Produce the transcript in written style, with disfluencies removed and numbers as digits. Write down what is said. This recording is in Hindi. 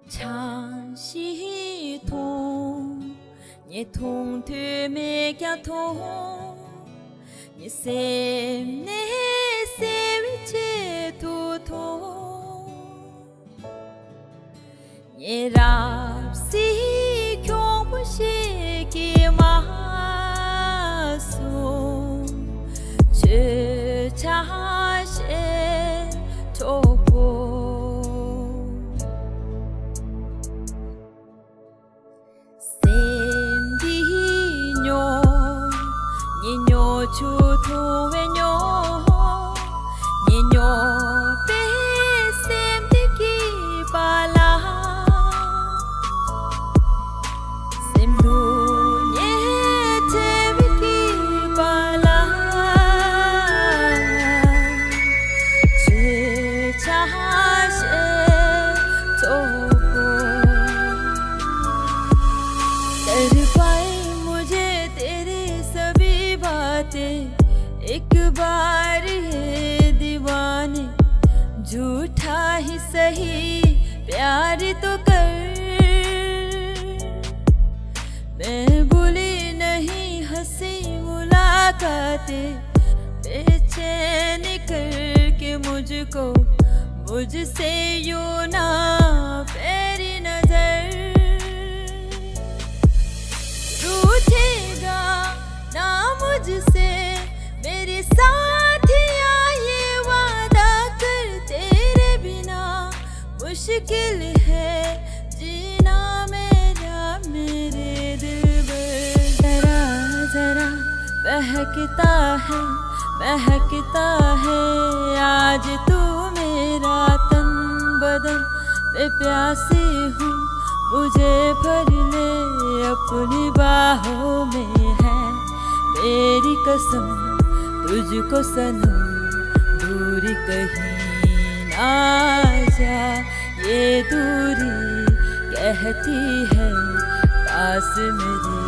长西痛，你痛的没个痛，你心内心里切痛痛，你让心恐怖些给马松，去查些头破。Chu thu ve nyo, nye nyo pe sem de ki pala, sem du nye te vi ki pala, che cha she to ko, कर पाए मुझे तेरे सभी एक बार ये दीवाने झूठा ही सही प्यार तो कर। मैं भूली नहीं हंसी मुलाकातें बेचैन करके मुझको मुझसे यूं ना फेरी नजर। रूठेगा ना मुझसे मेरे साथिया, ये वादा कर तेरे बिना मुश्किल है जीना मेरा मेरे दिल में। जरा जरा महकता है आज तू मेरा तन बदन। मैं प्यासी हूँ मुझे भर ले अपनी बाहों में है मेरी कसम, तुझको सनम दूरी कहीं ना जा। ये दूरी कहती है पास मेरे